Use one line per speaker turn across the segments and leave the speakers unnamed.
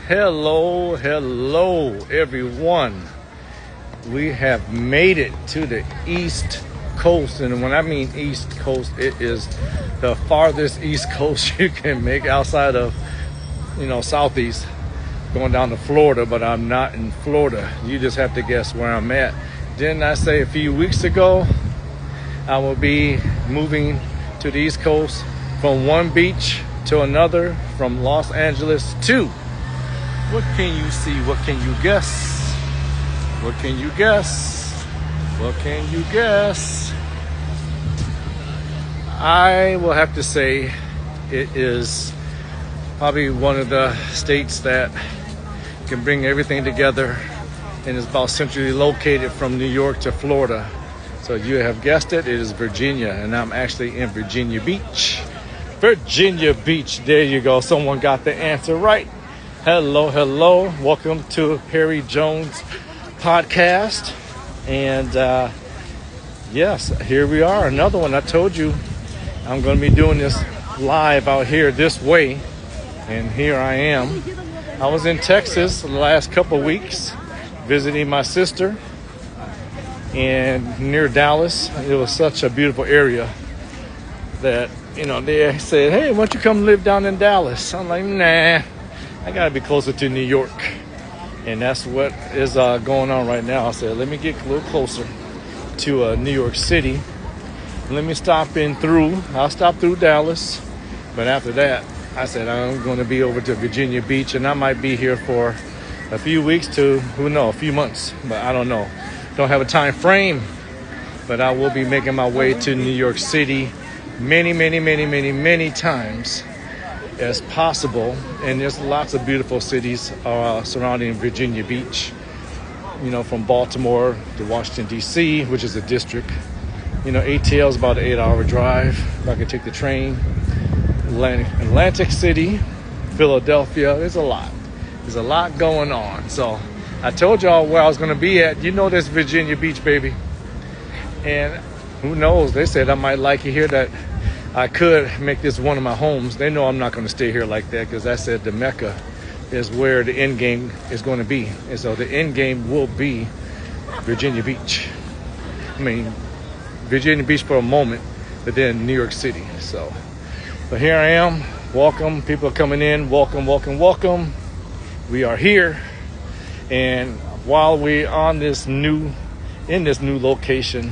Hello, everyone. We have made it to the East Coast, and when I mean East Coast, it is the farthest East Coast you can make outside of, Southeast, going down to Florida, but I'm not in Florida. You just have to guess where I'm at. Didn't I say a few weeks ago I will be moving to the East Coast from one beach to another, from Los Angeles to, what can you see? What can you guess? What can you guess? What can you guess? I will have to say it is probably one of the states that can bring everything together, and is about centrally located from New York to Florida. So you have guessed it, it is Virginia, and I'm actually in Virginia Beach. Virginia Beach, there you go. Someone got the answer right. Hello. Welcome to Harry Jones podcast. And yes, here we are, another one. I told you I'm going to be doing this live out here this way. And here I am. I was in Texas the last couple of weeks visiting my sister, and near Dallas. It was such a beautiful area that, they said, hey, why don't you come live down in Dallas? I'm like, nah, I got to be closer to New York. And that's what is going on right now. I said, let me get a little closer to New York City. Let me I'll stop through Dallas. But after that, I said, I'm going to be over to Virginia Beach, and I might be here for a few weeks to, a few months, but I don't know. Don't have a time frame, but I will be making my way to New York City many times as possible. And there's lots of beautiful cities surrounding Virginia Beach, from Baltimore to Washington, D.C., which is a district. ATL is about an 8-hour drive. If I could take the train. Atlantic City, Philadelphia, there's a lot going on. So I told y'all where I was going to be at. That's Virginia Beach, baby. And who knows? They said I might like it here, that I could make this one of my homes. They know I'm not going to stay here like that, because I said the Mecca is where the end game is going to be. And so the end game will be Virginia Beach. Virginia Beach for a moment, but then New York City. So here I am. Welcome. People are coming in. Welcome. We are here. And while we're on in this new location,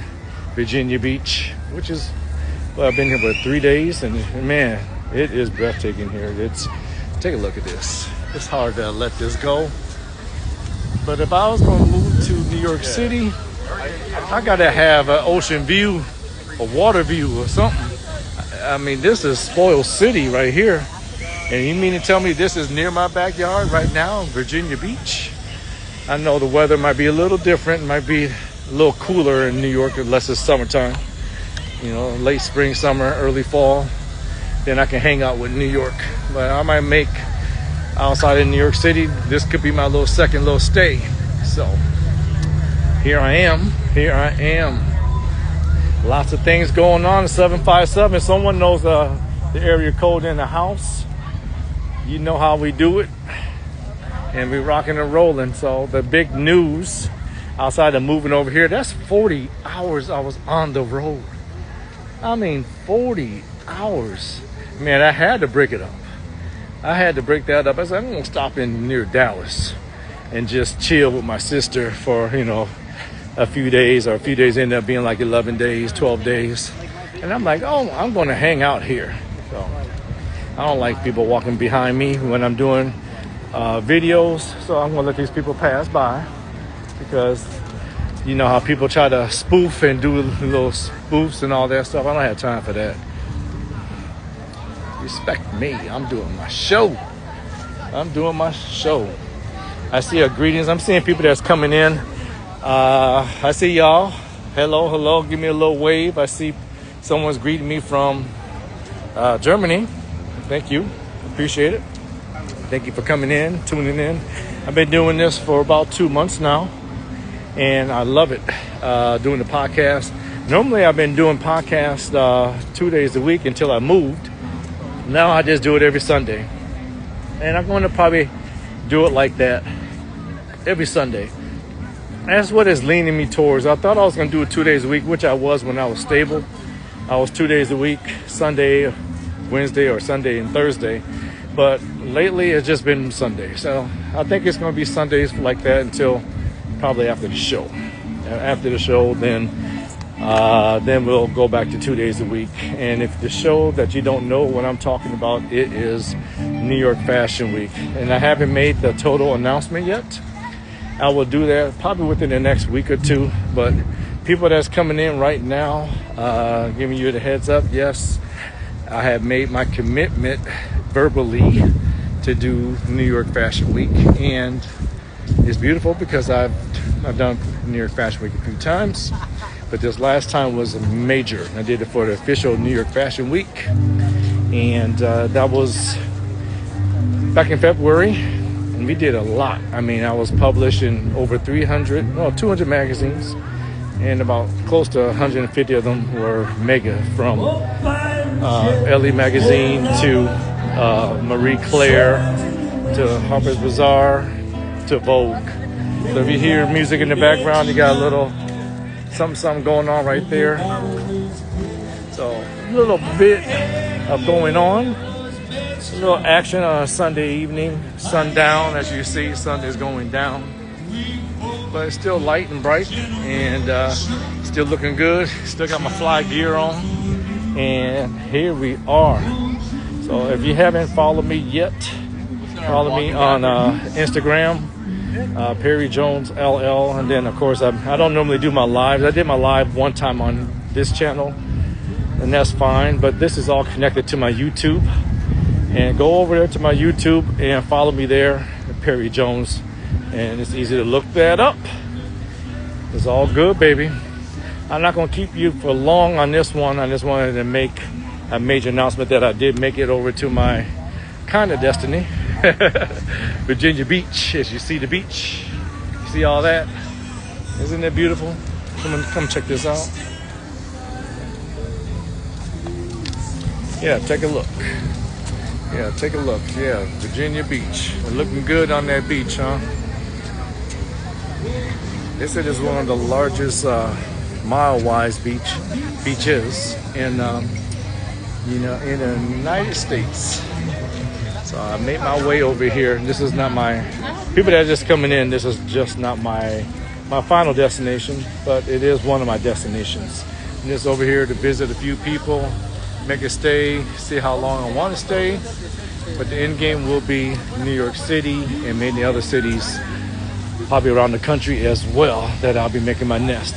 Virginia Beach, which is, I've been here for 3 days, and man, it is breathtaking here. Take a look at this. It's hard to let this go. But if I was going to move to New York City, I got to have an ocean view, a water view or something. This is spoiled city right here. And you mean to tell me this is near my backyard right now, Virginia Beach? I know the weather might be a little different, might be a little cooler in New York unless it's summertime. Late spring, summer, early fall. Then I can hang out with New York. But I might make outside of New York City, this could be my second little stay. So here I am. Lots of things going on. 757. Someone knows the area code in the house. You know how we do it. And we're rocking and rolling. So the big news outside of moving over here, that's 40 hours I was on the road. 40 hours. Man, I had to break it up. I had to break that up. I said, I'm going to stop in near Dallas and just chill with my sister for, a few days, or a few days ended up being like 11 days, 12 days. And I'm like, I'm going to hang out here. So I don't like people walking behind me when I'm doing videos. So I'm going to let these people pass by, because you know how people try to spoof and do little spoofs and all that stuff. I don't have time for that. Respect me. I'm doing my show. I see greetings. I'm seeing people that's coming in. I see y'all. Hello. Give me a little wave. I see someone's greeting me from Germany. Thank you. Appreciate it. Thank you for coming in, tuning in. I've been doing this for about 2 months now, and I love it, doing the podcast. Normally, I've been doing podcasts 2 days a week until I moved. Now I just do it every Sunday. And I'm going to probably do it like that every Sunday. That's what it's leaning me towards. I thought I was going to do it 2 days a week, which I was when I was stable. I was 2 days a week, Sunday, Wednesday, or Sunday and Thursday. But lately, it's just been Sunday. So I think it's going to be Sundays like that until probably after the show. After the show, then we'll go back to 2 days a week. And if the show that you don't know what I'm talking about, it is New York Fashion Week. And I haven't made the total announcement yet. I will do that probably within the next week or two. But people that's coming in right now, giving you the heads up, yes, I have made my commitment verbally to do New York Fashion Week. And it's beautiful because I've done New York Fashion Week a few times. But this last time was major. I did it for the official New York Fashion Week. And that was back in February. And we did a lot. I mean, I was published in over 200 magazines. And about close to 150 of them were mega, from LE Magazine to Marie Claire to Harper's Bazaar to Vogue. So if you hear music in the background, you got a little something going on right there. So a little bit of going on. A little action on a Sunday evening. Sundown, as you see, sun is going down. But it's still light and bright and still looking good. Still got my fly gear on. And here we are. So if you haven't followed me yet, follow me on Instagram. Perry Jones LL, and then of course I don't normally do my lives. I did my live one time on this channel, and that's fine, but this is all connected to my YouTube. And go over there to my YouTube and follow me there, Perry Jones, and it's easy to look that up. It's all good, baby. I'm not going to keep you for long on this one. I just wanted to make a major announcement that I did make it over to my kind of destiny. Virginia Beach. As you see the beach, you see all that. Isn't it beautiful? Come check this out. Yeah, take a look. Yeah, take a look. Yeah, Virginia Beach. We're looking good on that beach, huh? They said it's one of the largest mile-wise beaches in in the United States. So I made my way over here. This is not my people that are just coming in. This is just not my final destination, but it is one of my destinations. I'm just over here to visit a few people, make a stay, see how long I want to stay. But the end game will be New York City and many other cities, probably around the country as well, that I'll be making my nest.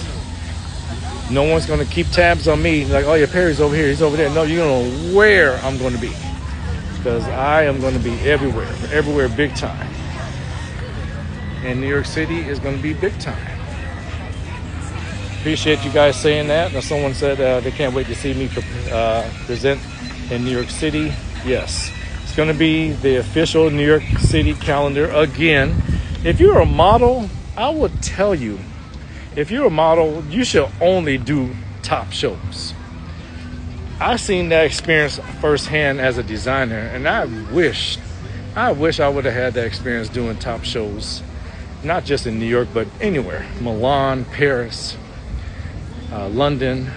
No one's going to keep tabs on me like, oh yeah, Perry's over here, he's over there. No, you don't know where I'm going to be, because I am going to be everywhere big time. And New York City is going to be big time. Appreciate you guys saying that. Now someone said they can't wait to see me present in New York City. Yes, it's going to be the official New York City calendar again. If you're a model, I would tell you, if you're a model, you should only do top shows. I've seen that experience firsthand as a designer, and I wish I would have had that experience doing top shows, not just in New York, but anywhere. Milan, Paris, London.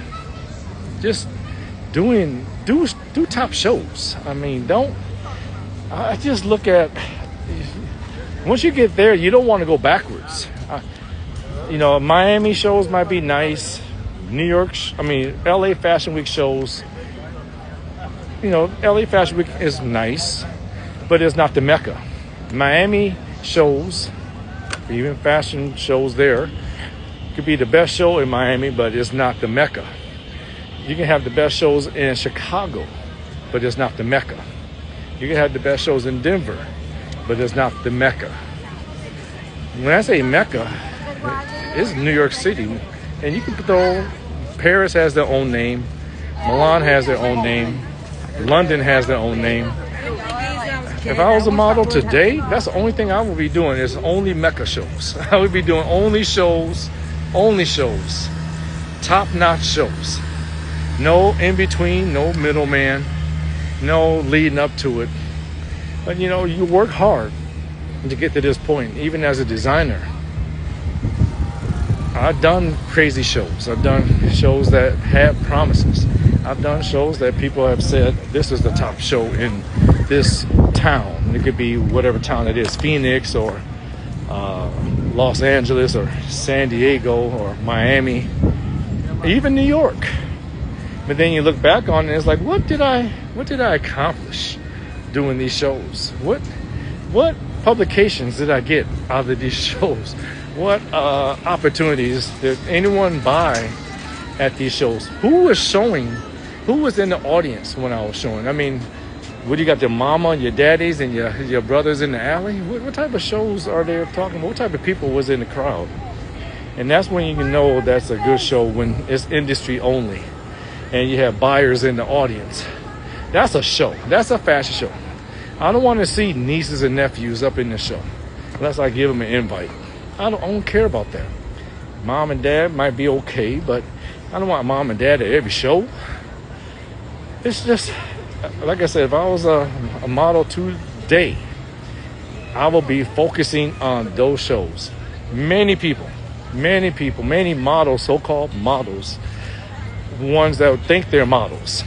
Just do top shows. I mean, I just look at, once you get there, you don't want to go backwards. Miami shows might be nice. LA Fashion Week shows, LA Fashion Week is nice, but it's not the Mecca. Miami shows, even fashion shows there, could be the best show in Miami, but it's not the Mecca. You can have the best shows in Chicago, but it's not the Mecca. You can have the best shows in Denver, but it's not the Mecca. When I say Mecca, it's New York City. And you can throw, Paris has their own name, Milan has their own name, London has their own name. If I was a model today, that's the only thing I would be doing is only Mecca shows. I would be doing only shows, top-notch shows. No in-between, no middleman, no leading up to it. But you work hard. to get to this point. Even as a designer, I've done crazy shows. I've done shows that had promises. I've done shows that people have said, this is the top show in this town. It could be whatever town it is, Phoenix or Los Angeles or San Diego or Miami, even New York. But then you look back on it, and it's like, what did I accomplish doing these shows? What publications did I get out of these shows? What opportunities did anyone buy at these shows? Who was showing? Who was in the audience when I was showing? I mean, what, you got your mama and your daddies and your brothers in the alley? What type of shows are they talking about? What type of people was in the crowd? And that's when you can know that's a good show, when it's industry only and you have buyers in the audience. That's a show. That's a fashion show. I don't want to see nieces and nephews up in the show unless I give them an invite. I don't care about that. Mom and dad might be okay, but I don't want mom and dad at every show. It's just, like I said, if I was a model today, I will be focusing on those shows. Many models, so-called models, ones that think they're models,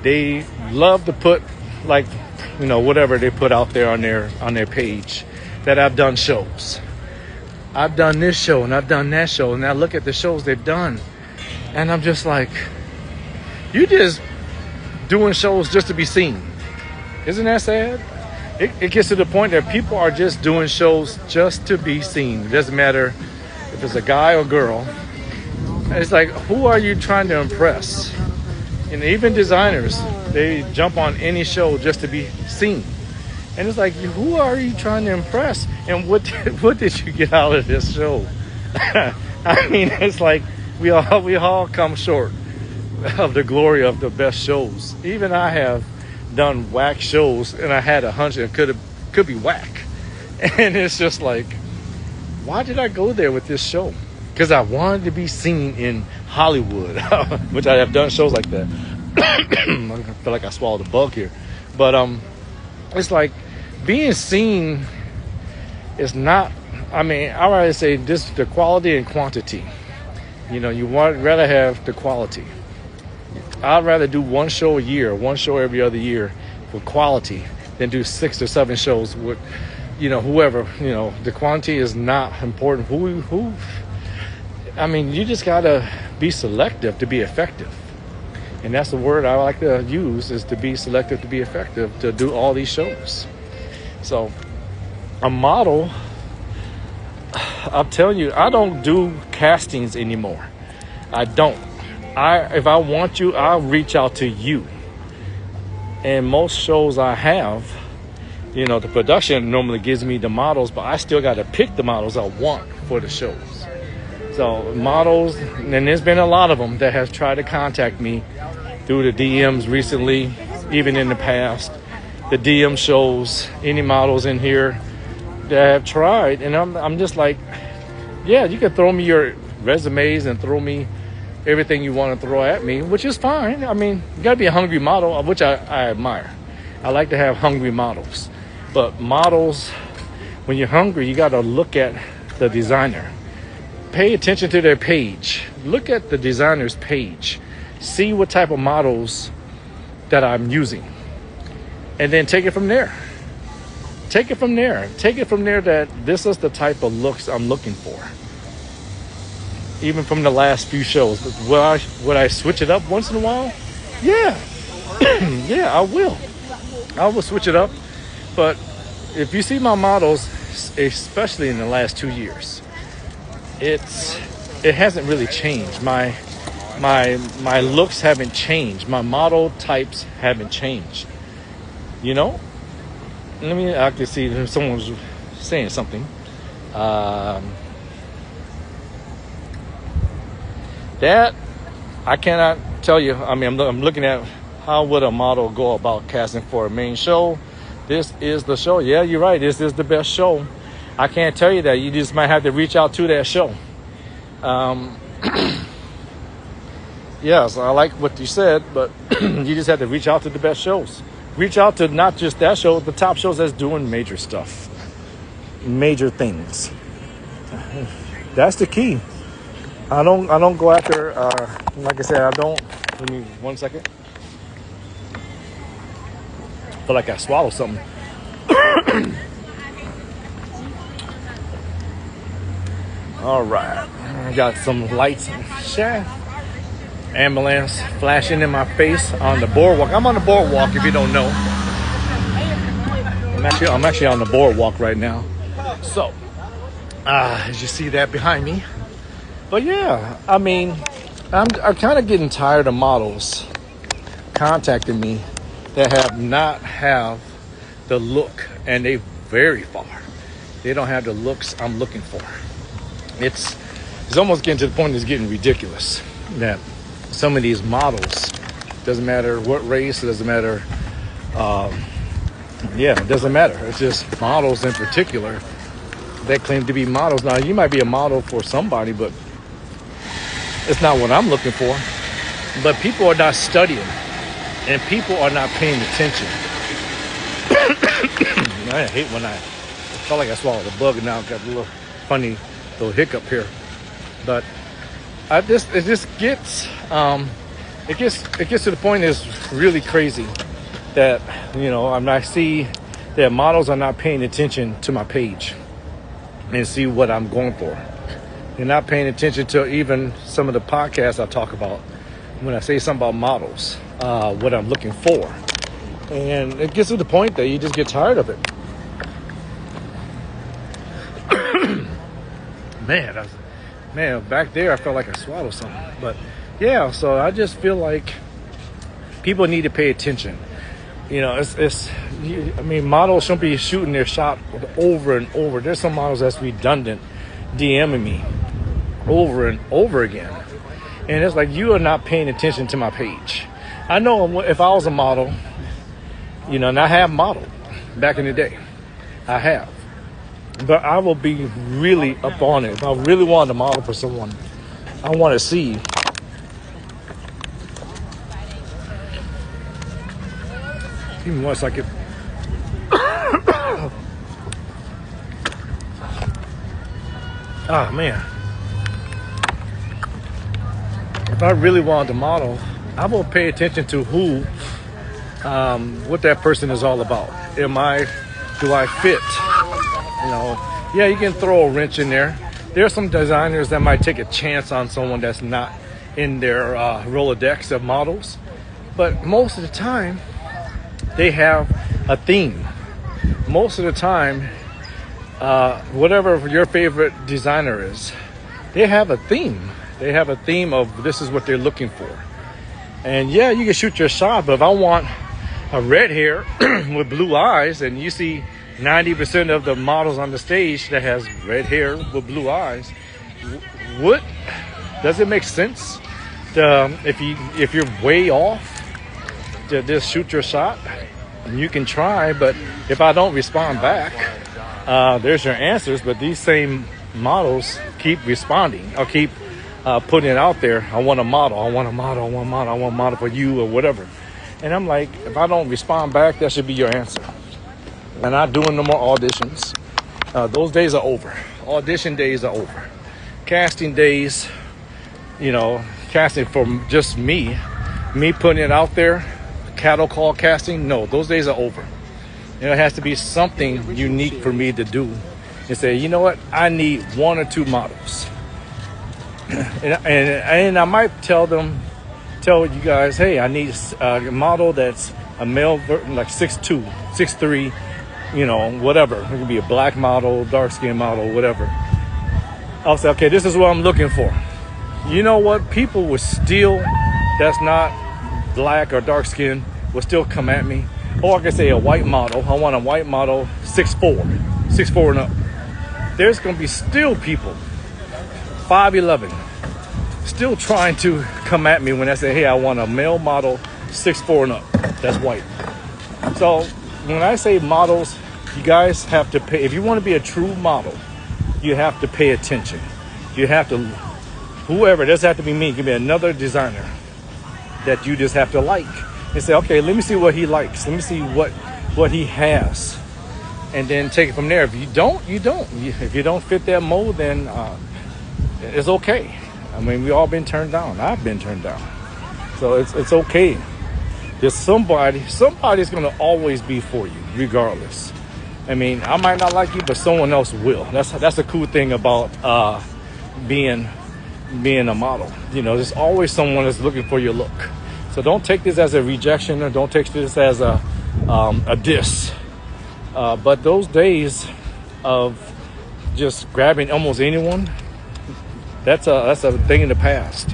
they love to put, like, whatever they put out there on their page, that I've done shows. I've done this show and I've done that show, and I look at the shows they've done and I'm just like, you just doing shows just to be seen. Isn't that sad? It gets to the point that people are just doing shows just to be seen. It doesn't matter if it's a guy or girl. It's like, who are you trying to impress? And even designers, they jump on any show just to be seen. And it's like, who are you trying to impress? And what did you get out of this show? I mean, it's like we all come short of the glory of the best shows. Even I have done whack shows, and I had a hunch it could be whack. And it's just like, why did I go there with this show? Because I wanted to be seen in Hollywood, which I have done shows like that. I feel like I swallowed a bug here. But it's like, being seen is not, I mean, I rather say this, the quality and quantity. You rather have the quality. I'd rather do one show a year, one show every other year with quality than do 6 or 7 shows with, whoever. The quantity is not important. I mean, you just gotta be selective to be effective. And that's the word I like to use, is to be selective to be effective, to do all these shows. So a model, I'll tell you, I don't do castings anymore. I don't. If I want you, I'll reach out to you. And most shows I have, the production normally gives me the models, but I still got to pick the models I want for the shows. So models, and there's been a lot of them that have tried to contact me through the DMs recently, even in the past. The DM shows, any models in here that have tried, and I'm just like, yeah, you can throw me your resumes and throw me everything you want to throw at me, which is fine. I mean, you got to be a hungry model, which I admire. I like to have hungry models. But models, when you're hungry, you got to look at the designer. Pay attention to their page. Look at the designer's page. See what type of models that I'm using. And then take it from there. Take it from there that this is the type of looks I'm looking for. Even from the last few shows. Would I switch it up once in a while? Yeah. Yeah, I will. I will switch it up. But if you see my models, especially in the last 2 years, it hasn't really changed. My looks haven't changed. My model types haven't changed. Let me actually see if someone's saying something. That I cannot tell you. I mean, I'm looking at how would a model go about casting for a main show. This is the show. Yeah, you're right. This is the best show. I can't tell you that. You just might have to reach out to that show. Yes, I like what you said, but you just have to reach out to the best shows. reach out to not just that show, the top shows that's doing major stuff, major things. That's the key. I don't go after, like I said, let me 1 second. I feel like I swallowed something. All right, I got some lights and shaft. Ambulance flashing in my face on the boardwalk. I'm on the boardwalk if you don't know. I'm actually on the boardwalk right now. So, as you see that behind me. But yeah, I mean, I'm kind of getting tired of models contacting me that have the look, and they vary far. They don't have the looks I'm looking for. It's almost getting to the point it's getting ridiculous that some of these models, doesn't matter what race, it doesn't matter, it doesn't matter. It's just models in particular that claim to be models. Now, you might be a model for somebody, but it's not what I'm looking for. But people are not studying, and people are not paying attention. I hate when I felt like I swallowed a bug, and now I've got a little funny little hiccup here. But it gets to the point it's really crazy that, I see that models are not paying attention to my page and see what I'm going for. They're not paying attention to even some of the podcasts I talk about when I say something about models, what I'm looking for. And it gets to the point that you just get tired of it. Man, back there I felt like I swallowed something. But yeah, so I just feel like people need to pay attention. Models shouldn't be shooting their shot over and over. There's some models that's redundant, DMing me over and over again. And it's like, you are not paying attention to my page. I know if I was a model, and I have modeled back in the day. I have. But I will be really up on it. If I really wanted to model for someone, I want to see. Even once I could. Oh, man. If I really wanted to model, I will pay attention to what that person is all about. Do I fit? Yeah, you can throw a wrench in there. There are some designers that might take a chance on someone that's not in their Rolodex of models. But most of the time, they have a theme. Most of the time, whatever your favorite designer is, they have a theme. They have a theme of this is what they're looking for. And yeah, you can shoot your shot, but if I want a red hair with blue eyes, and you see 90% of the models on the stage that has red hair with blue eyes, what does it make sense to, if you're way off, to just shoot your shot? You can try, but if I don't respond back, there's your answers. But these same models keep responding. I'll keep putting it out there. I want a model. I want a model. I want a model. I want a model for you or whatever. And I'm like, if I don't respond back, that should be your answer. I'm not doing no more auditions. Those days are over. Audition days are over. Casting days, casting for just me putting it out there, cattle call casting, no, those days are over. It has to be something unique for me to do and say, you know what, I need one or two models. and I might tell you guys, hey, I need a model that's a male, like 6'2", 6'3", whatever. It could be a black model, dark skin model, whatever. I'll say, okay, this is what I'm looking for. You know what? People will still, that's not black or dark skin, will still come at me. Or I can say a white model. I want a white model, 6'4", and up. There's going to be still people, 5'11", still trying to come at me when I say, hey, I want a male model, 6'4", and up. That's white. So when I say models, you guys have to pay. If you want to be a true model, you have to pay attention. You have to, whoever, it doesn't have to be me, it can be another designer that you just have to like. and say, okay, let me see what he likes. Let me see what he has. And then take it from there. If you don't, you don't. If you don't fit that mold, then it's okay. I mean, we all been turned down. I've been turned down. So it's okay. There's somebody's going to always be for you, regardless. I mean, I might not like you, but someone else will. That's a cool thing about being a model. You know, there's always someone that's looking for your look. So don't take this as a rejection, or don't take this as a diss. But those days of just grabbing almost anyone, that's a thing in the past.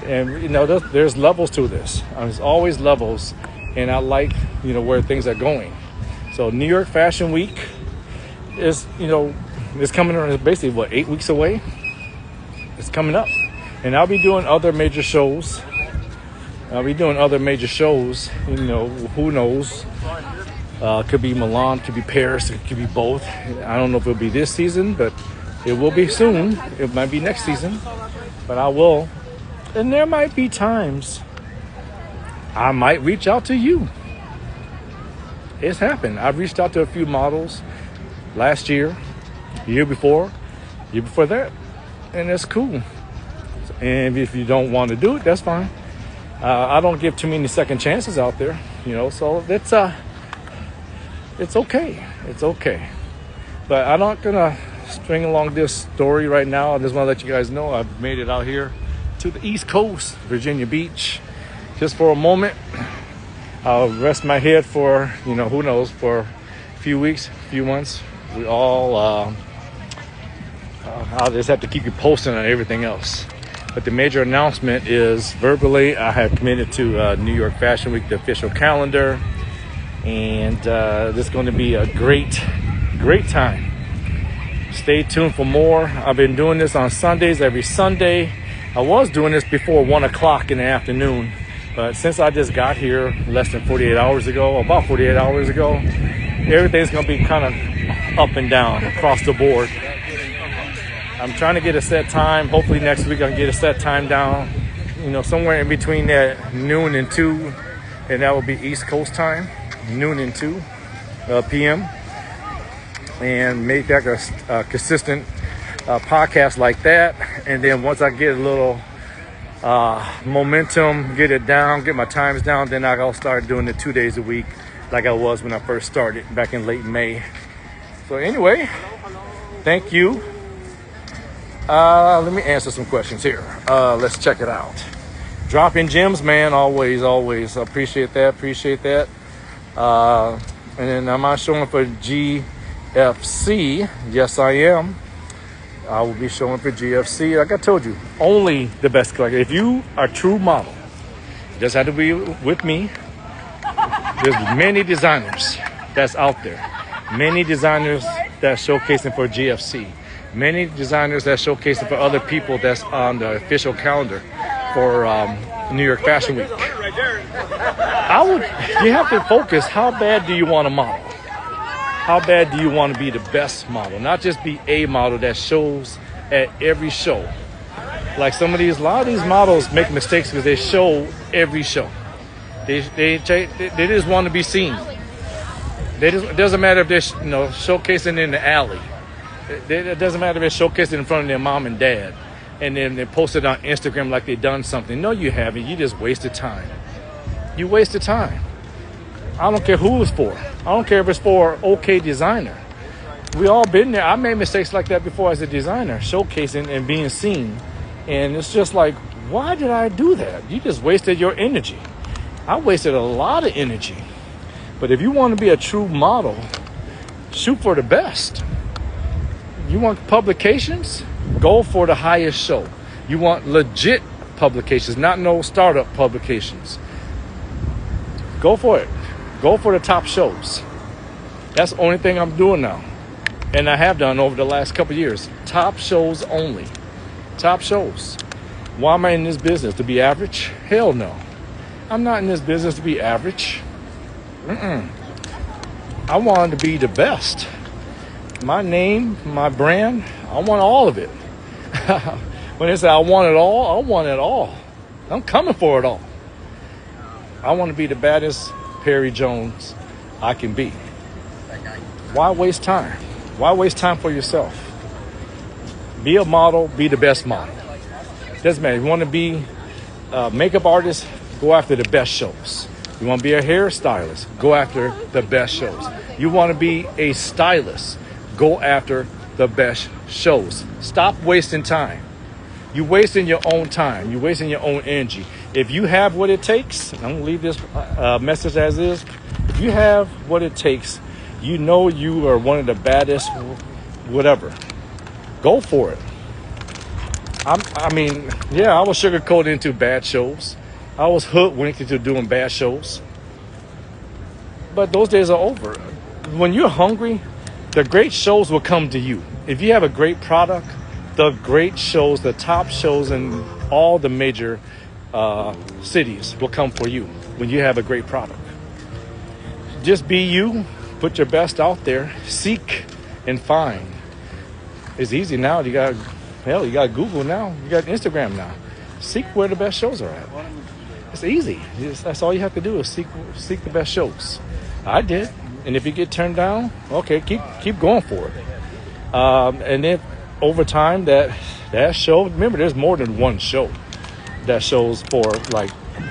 And you know, there's levels to this. There's always levels, and I like, you know, where things are going. So New York Fashion Week is, you know, it's coming around. It's basically 8 weeks away. It's coming up, and I'll be doing other major shows. You know, who knows? Could be Milan, could be Paris, it could be both. I don't know if it'll be this season, but it will be soon. It might be next season, but I will. And there might be times I might reach out to you. It's happened. I've reached out to a few models last year, year before that, and it's cool. And if you don't want to do it, that's fine. I don't give too many second chances out there, you know, so it's okay. It's okay. But I'm not going to string along this story right now. I just want to let you guys know I've made it out here to the East Coast, Virginia Beach, just for a moment. I'll rest my head for, you know, who knows, for a few weeks, a few months. We all, I'll just have to keep you posted on everything else. But the major announcement is verbally, I have committed to New York Fashion Week, the official calendar. And this is going to be a great time. Stay tuned for more. I've been doing this on Sundays, every Sunday. I was doing this before 1 o'clock in the afternoon. But since I just got here less than 48 hours ago, about 48 hours ago, everything's going to be kind of up and down across the board. I'm trying to get a set time. Hopefully next week I can get a set time down, you know, somewhere in between that noon and 2, and that will be East Coast time, noon and 2 p.m. And make that a consistent podcast like that. And then once I get a little momentum, get it down, get my times down, then I'll start doing it 2 days a week like I was when I first started back in late May. So anyway, thank you. Let me answer some questions here. Let's check it out. Dropping gems, man, always. Appreciate that. And then am I showing for GFC? Yes, I am. I will be showing for GFC. Like I told you, only the best collector. If you are a true model, it doesn't have to be with me. There's many designers that's out there. Many designers that's showcasing for GFC. Many designers that showcasing for other people that's on the official calendar for New York Fashion Week. You have to focus. How bad do you want to model? How bad do you want to be the best model? Not just be a model that shows at every show. Like a lot of these models make mistakes because they show every show. They just want to be seen. It doesn't matter if they're showcasing in the alley. It doesn't matter if they're showcasing in front of their mom and dad, and then they post it on Instagram like they've done something. No, you haven't. You just wasted time. You wasted time. I don't care who it's for. I don't care if it's for OK designer. We all been there. I made mistakes like that before as a designer, showcasing and being seen. And it's just like, why did I do that? You just wasted your energy. I wasted a lot of energy. But if you want to be a true model, shoot for the best. You want publications? Go for the highest show. You want legit publications, not no startup publications. Go for it. Go for the top shows. That's the only thing I'm doing now. And I have done over the last couple of years. Top shows only. Top shows. Why am I in this business? To be average? Hell no. I'm not in this business to be average. I wanted to be the best. My name, my brand, I want all of it. When they say I want it all, I want it all. I'm coming for it all. I want to be the baddest Perry Jones I can be. Why waste time? Why waste time for yourself? Be a model, be the best model. Doesn't matter. You want to be a makeup artist, go after the best shows. You want to be a hairstylist, go after the best shows. You want to be a stylist, go after the best shows. Stop wasting time. You're wasting your own time. You're wasting your own energy. If you have what it takes, I'm going to leave this message as is. If you have what it takes, you know you are one of the baddest, whatever. Go for it. I was sugarcoated into bad shows. I was hoodwinked into doing bad shows. But those days are over. When you're hungry, the great shows will come to you. If you have a great product, the great shows, the top shows in all the major cities will come for you when you have a great product. Just be you, put your best out there, seek and find. It's easy now. You got Google now, you got Instagram now. Seek where the best shows are at. It's easy. That's all you have to do is seek the best shows. I did, and if you get turned down, okay, keep going for it. And then over time, that show. Remember, there's more than one show that shows for, like,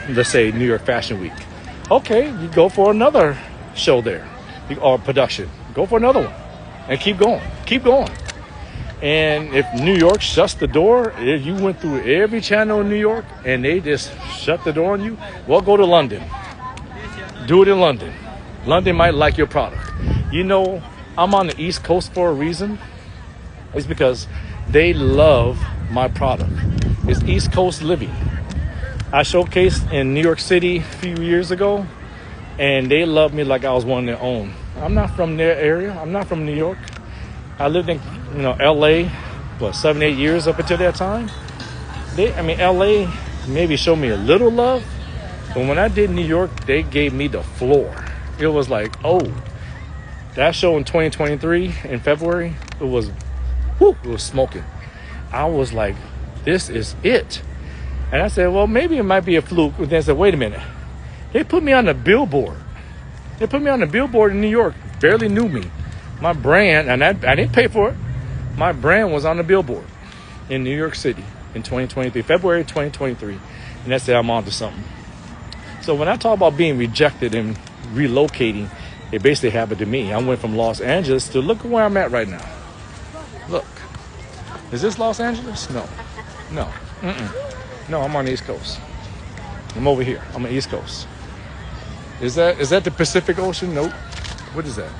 let's say New York Fashion Week. Okay, you go for another show there, or production. Go for another one, and keep going. And if New York shuts the door, if you went through every channel in New York and they just shut the door on you, well, go to London. Do it in London. London might like your product. You know, I'm on the East Coast for a reason. It's because they love my product. It's East Coast living. I showcased in New York City a few years ago, and they loved me like I was one of their own. I'm not from their area. I'm not from New York. I lived in, LA, 7-8 years up until that time. LA maybe showed me a little love, but when I did New York, they gave me the floor. It was like, oh, that show in 2023 in February, it was smoking. I was like, this is it. And I said, well, maybe it might be a fluke. And then I said, wait a minute. They put me on the billboard. They put me on the billboard in New York. Barely knew me. My brand, and I didn't pay for it. My brand was on the billboard in New York City in 2023, February 2023. And I said, I'm on to something. So when I talk about being rejected and relocating, it basically happened to me. I went from Los Angeles to look where I'm at right now. Look. Is this Los Angeles? No. No, I'm on the East Coast. I'm over here. I'm on the East Coast. Is that the Pacific Ocean? Nope. What is that?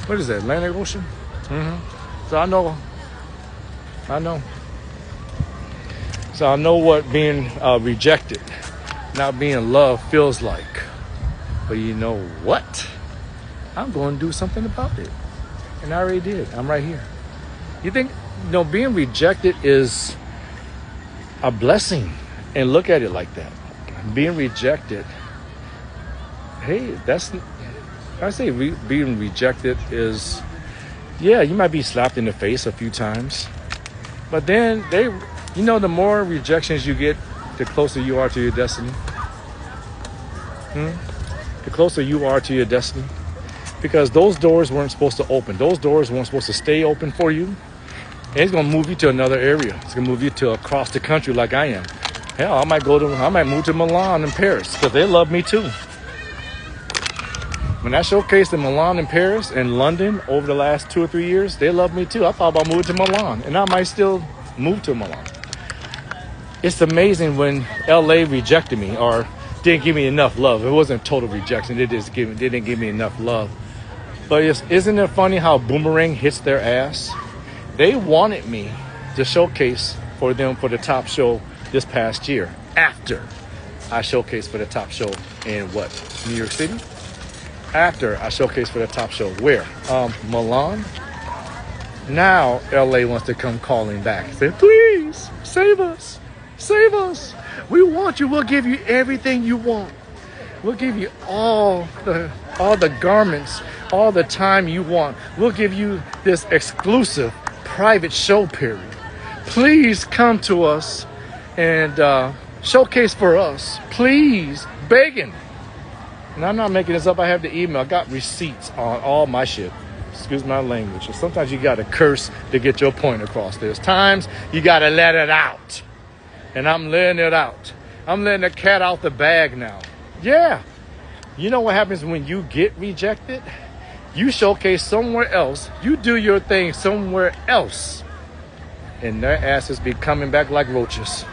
What is that? Atlantic Ocean? Mm-hmm. So I know. So I know what being rejected, not being loved feels like. But you know what? I'm going to do something about it. And I already did. I'm right here. You think, being rejected is a blessing. And look at it like that. Being rejected, hey, being rejected is, yeah, you might be slapped in the face a few times. But then the more rejections you get, the closer you are to your destiny. The closer you are to your destiny. Because those doors weren't supposed to open. Those doors weren't supposed to stay open for you. And it's going to move you to another area. It's going to move you to across the country like I am. Hell, I might move to Milan and Paris because they love me too. When I showcased in Milan and Paris and London over the last 2 or 3 years, they love me too. I thought about moving to Milan, and I might still move to Milan. It's amazing when LA rejected me or didn't give me enough love. It wasn't total rejection. They didn't give me enough love. But isn't it funny how boomerang hits their ass? They wanted me to showcase for them for the top show this past year after I showcased for the top show in New York City? After I showcased for the top show. Where? Milan. Now LA wants to come calling back. Say, please, save us. Save us. We want you. We'll give you everything you want. We'll give you all the garments, all the time you want. We'll give you this exclusive private show period. Please come to us and showcase for us. Please. Begging. And I'm not making this up. I have the email. I got receipts on all my shit. Excuse my language. And sometimes you got to curse to get your point across. There's times you got to let it out. And I'm letting it out. I'm letting the cat out the bag now. Yeah. You know what happens when you get rejected? You showcase somewhere else. You do your thing somewhere else. And their asses be coming back like roaches.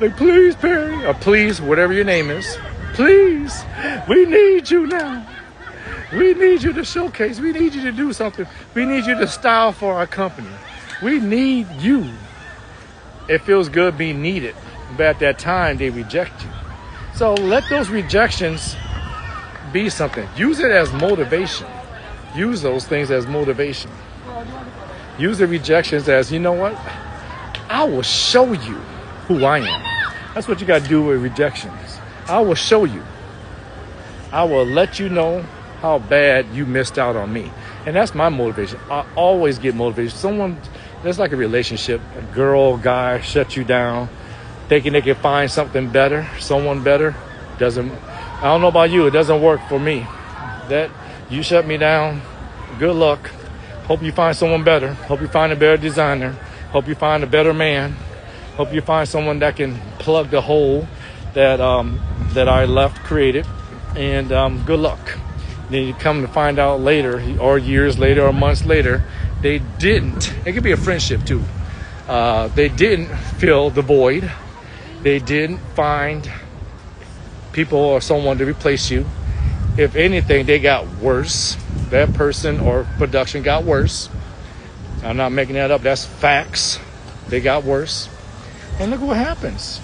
Like, please, Perry. Or please, whatever your name is. Please. We need you now. We need you to showcase. We need you to do something. We need you to style for our company. We need you. It feels good being needed. But at that time, they reject you. So let those rejections be something. Use it as motivation. Use those things as motivation. Use the rejections as, you know what? I will show you who I am. That's what you got to do with rejections. I will show you. I will let you know how bad you missed out on me. And that's my motivation. I always get motivation. There's like a relationship. A girl, guy shut you down, thinking they can find something better, someone better. I don't know about you. It doesn't work for me. That you shut me down. Good luck. Hope you find someone better. Hope you find a better designer. Hope you find a better man. Hope you find someone that can plug the hole that I left created. And good luck. Then you come to find out later, or years later, or months later, they didn't. It could be a friendship too. They didn't fill the void. They didn't find people or someone to replace you. If anything, they got worse. That person or production got worse. I'm not making that up. That's facts. They got worse. And look what happens.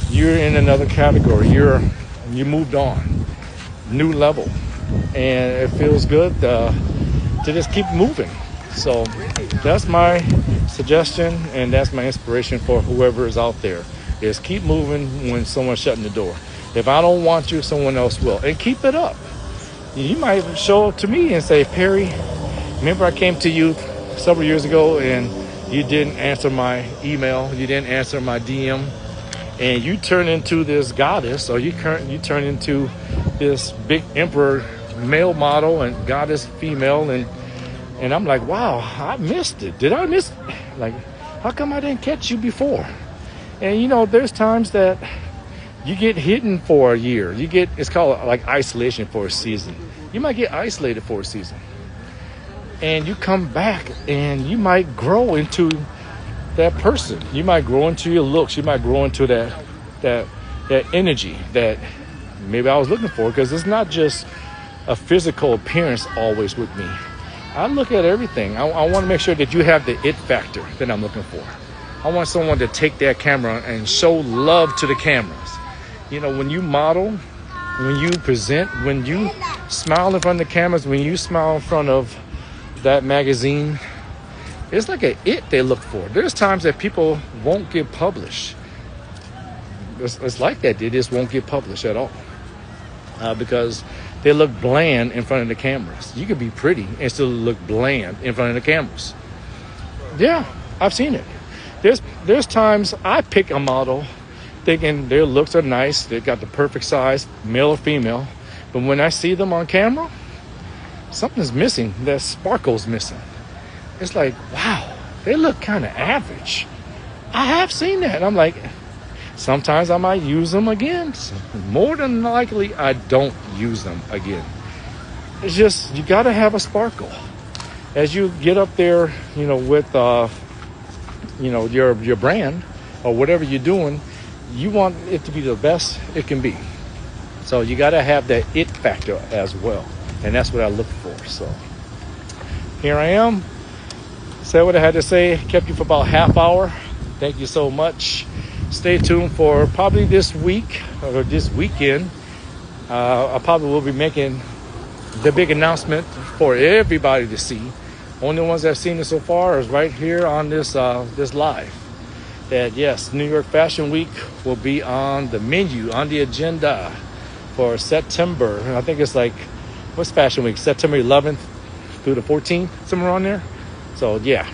You're in another category. You moved on. New level. And it feels good to just keep moving. So that's my suggestion, and that's my inspiration for whoever is out there, is keep moving when someone's shutting the door. If I don't want you, someone else will. And keep it up. You might show up to me and say, Perry, remember I came to you several years ago and you didn't answer my email, you didn't answer my DM, and you turn into this goddess, or you turn into this big emperor male model and goddess female, and I'm like, wow, I missed it. Did I miss it? Like, how come I didn't catch you before? And there's times that you get hidden for a year. It's called like isolation for a season. You might get isolated for a season. And you come back and you might grow into that person. You might grow into your looks. You might grow into that energy that maybe I was looking for, because it's not just a physical appearance always with me. I look at everything. I want to make sure that you have the it factor that I'm looking for. I want someone to take their camera and show love to the cameras. When you model, when you present, when you smile in front of the cameras, when you smile in front of that magazine, it's like an it they look for. There's times that people won't get published. It's like that. They just won't get published at all because they look bland in front of the cameras. You could be pretty and still look bland in front of the cameras. Yeah, I've seen it. There's times I pick a model thinking their looks are nice, they got the perfect size, male or female, but when I see them on camera, something's missing. That sparkle's missing. It's like, wow, they look kind of average. I have seen that. I'm like, sometimes I might use them again. More than likely, I don't use them again. It's just, you got to have a sparkle. As you get up there, with, your brand or whatever you're doing, you want it to be the best it can be. So you got to have that it factor as well. And that's what I look for. So here I am. Said what I had to say. Kept you for about half hour. Thank you so much. Stay tuned for probably this week or this weekend. I probably will be making the big announcement for everybody to see. Only ones that have seen it so far is right here on this live. That yes, New York Fashion Week will be on the menu, on the agenda for September. I think it's like, what's Fashion Week? September 11th through the 14th, somewhere on there. So yeah,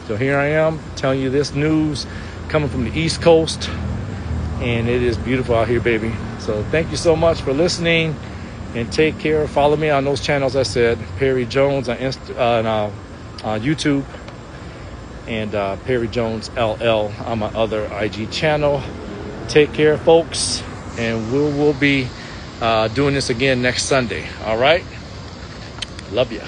so here I am telling you this news coming from the East Coast, and it is beautiful out here, baby. So thank you so much for listening. And take care. Follow me on those channels I said. Perry Jones on YouTube, and Perry Jones LL on my other IG channel. Take care, folks, and we'll be doing this again next Sunday. All right? Love ya.